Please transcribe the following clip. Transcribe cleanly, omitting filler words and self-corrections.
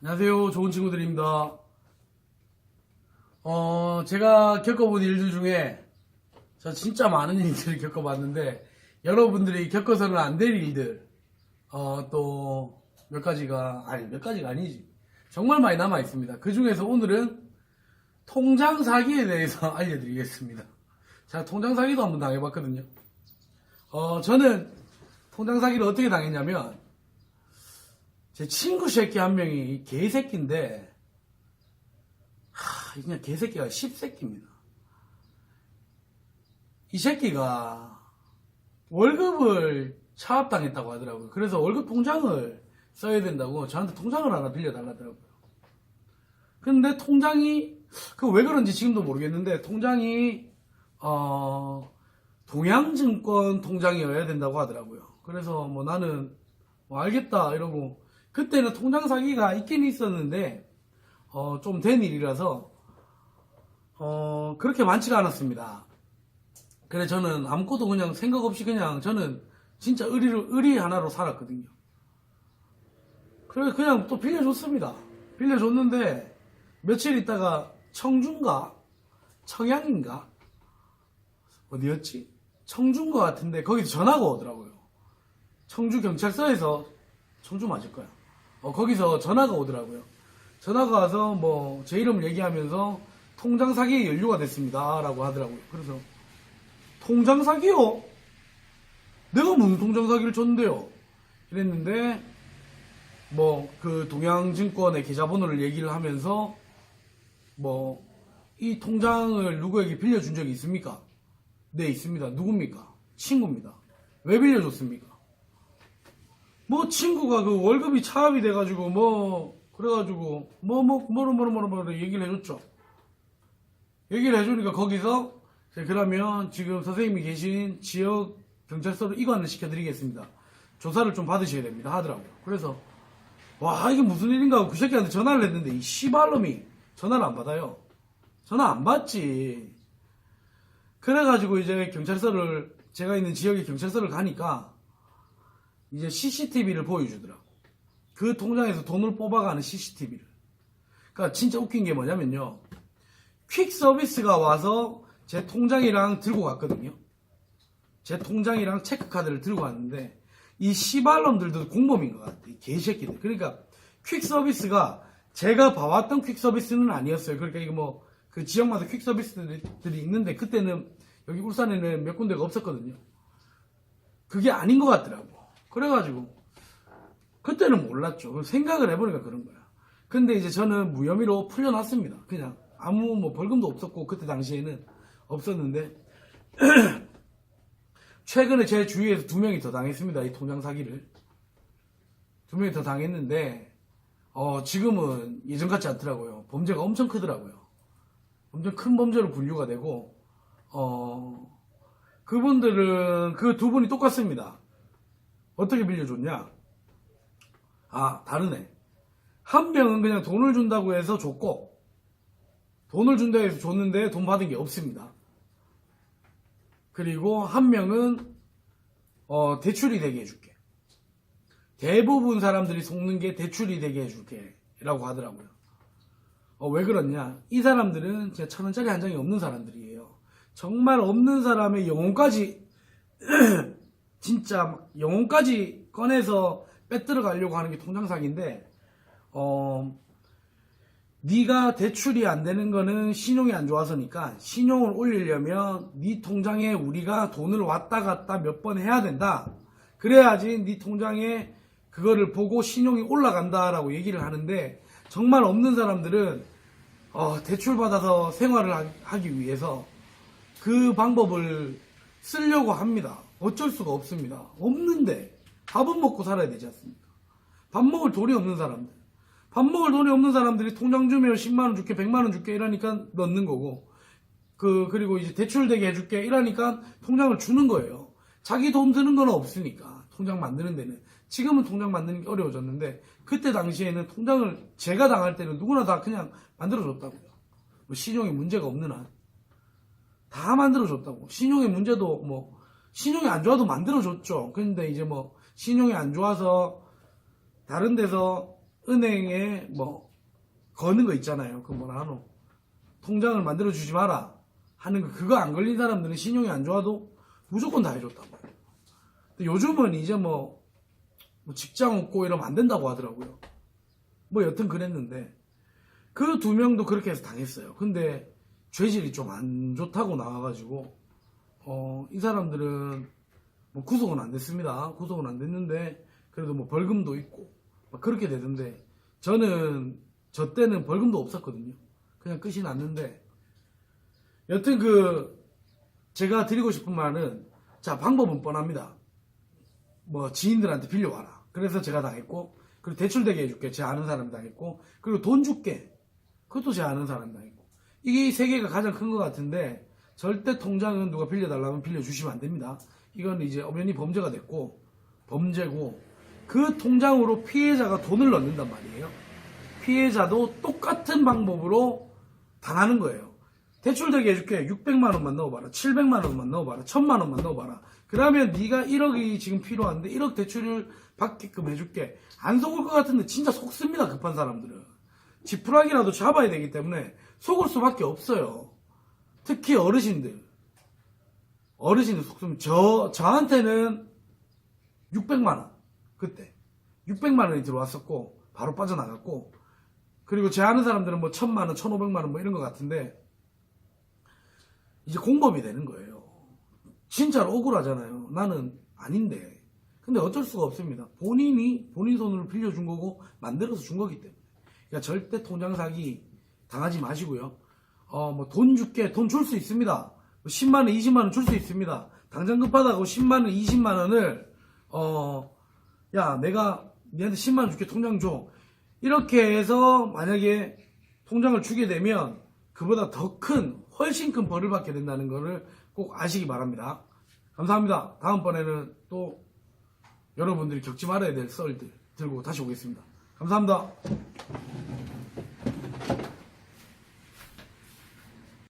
안녕하세요. 좋은 친구들입니다. 제가 겪어본 일들 중에 저 진짜 많은 일들을 겪어봤는데 여러분들이 겪어서는 안 될 일들 또 몇 가지가 아니지. 정말 많이 남아 있습니다. 그 중에서 오늘은 통장 사기에 대해서 알려드리겠습니다. 제가 통장 사기도 한번 당해봤거든요. 저는 통장 사기를 어떻게 당했냐면 제 친구 새끼 한 명이 개새끼인데 그냥 개새끼가 씹새끼입니다. 이 새끼가 월급을 차압당했다고 하더라고요. 그래서 월급 통장을 써야 된다고 저한테 통장을 하나 빌려달라더라고요. 근데 통장이 왜 그런지 지금도 모르겠는데 통장이 동양증권 통장이어야 된다고 하더라고요. 그래서 뭐 나는 알겠다 이러고 그때는 통장 사기가 있긴 있었는데 좀 된 일이라서 그렇게 많지가 않았습니다. 그래 저는 아무것도 그냥 생각 없이 그냥 저는 진짜 의리 하나로 살았거든요. 그래 그냥 또 빌려줬습니다. 빌려줬는데 며칠 있다가 청주인가 청양인가 어디였지? 청주인 것 같은데 거기서 전화가 오더라고요. 청주 경찰서에서 청주 맞을 거야. 거기서 전화가 오더라고요. 전화가 와서 뭐 제 이름을 얘기하면서 통장 사기에 연루가 됐습니다 라고 하더라고요. 그래서 통장 사기요? 내가 무슨 통장 사기를 쳤는데요? 이랬는데 뭐 그 동양증권의 계좌번호를 얘기를 하면서 뭐 이 통장을 누구에게 빌려준 적이 있습니까? 네 있습니다. 누굽니까? 친구입니다. 왜 빌려줬습니까? 뭐 친구가 그 월급이 차압이 돼가지고 뭐 그래가지고 뭐로 얘기를 해줬죠. 얘기를 해주니까 거기서 그러면 지금 선생님이 계신 지역 경찰서로 이관을 시켜드리겠습니다. 조사를 좀 받으셔야 됩니다 하더라고요. 그래서 와 이게 무슨 일인가 하고 그 새끼한테 전화를 했는데 이 씨발놈이 전화를 안 받아요. 전화 안 받지. 그래가지고 이제 경찰서를 제가 있는 지역의 경찰서를 가니까 이제 CCTV를 보여주더라고. 그 통장에서 돈을 뽑아가는 CCTV를. 그러니까 진짜 웃긴 게 뭐냐면요. 퀵 서비스가 와서 제 통장이랑 들고 갔거든요. 제 통장이랑 체크카드를 들고 왔는데 이 씨발놈들도 공범인 것 같아. 이 개새끼들. 그러니까 퀵 서비스가 제가 봐왔던 퀵 서비스는 아니었어요. 그러니까 이거 뭐 그 지역마다 퀵 서비스들이 있는데 그때는 여기 울산에는 몇 군데가 없었거든요. 그게 아닌 것 같더라고. 그래가지고 그때는 몰랐죠. 생각을 해보니까 그런 거야. 근데 이제 저는 무혐의로 풀려났습니다. 그냥 아무 뭐 벌금도 없었고 그때 당시에는 없었는데 최근에 제 주위에서 2명이 더 당했습니다. 이 통장 사기를 2명이 더 당했는데 지금은 예전 같지 않더라고요. 범죄가 엄청 크더라고요. 엄청 큰 범죄로 분류가 되고 그분들은 그 2분이 똑같습니다. 어떻게 빌려줬냐? 다르네. 한 명은 그냥 돈을 준다고 해서 줬고, 돈을 준다고 해서 줬는데 돈 받은 게 없습니다. 그리고 한 명은, 대출이 되게 해줄게. 대부분 사람들이 속는 게 대출이 되게 해줄게. 라고 하더라고요. 왜 그러냐? 이 사람들은 진짜 1,000원짜리 한 장이 없는 사람들이에요. 정말 없는 사람의 영혼까지, 진짜 막 영혼까지 꺼내서 빼들어 가려고 하는 게 통장 사기인데 네가 대출이 안 되는 거는 신용이 안 좋아서니까 신용을 올리려면 네 통장에 우리가 돈을 왔다 갔다 몇 번 해야 된다. 그래야지 네 통장에 그거를 보고 신용이 올라간다라고 얘기를 하는데 정말 없는 사람들은 대출 받아서 생활을 하기 위해서 그 방법을 쓰려고 합니다. 어쩔 수가 없습니다. 없는데 밥은 먹고 살아야 되지 않습니까? 밥 먹을 돈이 없는 사람들. 밥 먹을 돈이 없는 사람들이 통장 주면 10만원 줄게 100만원 줄게 이러니까 넣는 거고 그리고 이제 대출 되게 해줄게 이러니까 통장을 주는 거예요. 자기 돈 드는 건 없으니까 통장 만드는 데는. 지금은 통장 만드는 게 어려워졌는데 그때 당시에는 통장을 제가 당할 때는 누구나 다 그냥 만들어줬다고요. 뭐 신용에 문제가 없는 한 다 만들어줬다고. 신용의 문제도 뭐 신용이 안 좋아도 만들어줬죠. 근데 이제 뭐 신용이 안 좋아서 다른 데서 은행에 뭐 거는 거 있잖아요. 그 뭐라 하노? 통장을 만들어 주지 마라 하는 거, 그거 안 걸린 사람들은 신용이 안 좋아도 무조건 다 해줬다고. 근데 요즘은 이제 뭐 직장 없고 이러면 안 된다고 하더라고요. 뭐 여튼 그랬는데 그 두 명도 그렇게 해서 당했어요. 근데 죄질이 좀 안 좋다고 나와가지고 이 사람들은 뭐 구속은 안 됐습니다. 구속은 안 됐는데 그래도 뭐 벌금도 있고 막 그렇게 되던데, 저는 저 때는 벌금도 없었거든요. 그냥 끝이 났는데, 여튼 제가 드리고 싶은 말은, 자, 방법은 뻔합니다. 뭐 지인들한테 빌려와라. 그래서 제가 당했고, 그리고 대출되게 해줄게. 제 아는 사람 당했고, 그리고 돈 줄게. 그것도 제 아는 사람 당했고. 이게 세 개가 가장 큰 것 같은데, 절대 통장은 누가 빌려달라면 빌려주시면 안 됩니다. 이건 이제 엄연히 범죄가 됐고, 범죄고, 그 통장으로 피해자가 돈을 넣는단 말이에요. 피해자도 똑같은 방법으로 당하는 거예요. 대출되게 해줄게. 600만 원만 넣어봐라. 700만 원만 넣어봐라. 1000만 원만 넣어봐라. 그러면 네가 1억이 지금 필요한데 1억 대출을 받게끔 해줄게. 안 속을 것 같은데 진짜 속습니다. 급한 사람들은. 지푸라기라도 잡아야 되기 때문에 속을 수밖에 없어요. 특히 어르신들 속습니다. 저한테는 600만 원. 그때 600만 원이 들어왔었고 바로 빠져나갔고, 그리고 제 아는 사람들은 뭐 1000만 원, 1500만 원 뭐 이런 것 같은데, 이제 공범이 되는 거예요. 진짜로 억울하잖아요. 나는 아닌데. 근데 어쩔 수가 없습니다. 본인 손으로 빌려준 거고 만들어서 준 거기 때문에. 그러니까 절대 통장 사기 당하지 마시고요. 뭐 돈 줄게, 돈 줄 수 있습니다. 10만 원, 20만 원 줄 수 있습니다. 당장 급하다고 10만 원, 20만 원을 야, 내가 니한테 10만 원 줄게, 통장 줘. 이렇게 해서 만약에 통장을 주게 되면 그보다 더 큰, 훨씬 큰 벌을 받게 된다는 거를 꼭 아시기 바랍니다. 감사합니다. 다음번에는 또 여러분들이 겪지 말아야 될 썰들 들고 다시 오겠습니다. 감사합니다.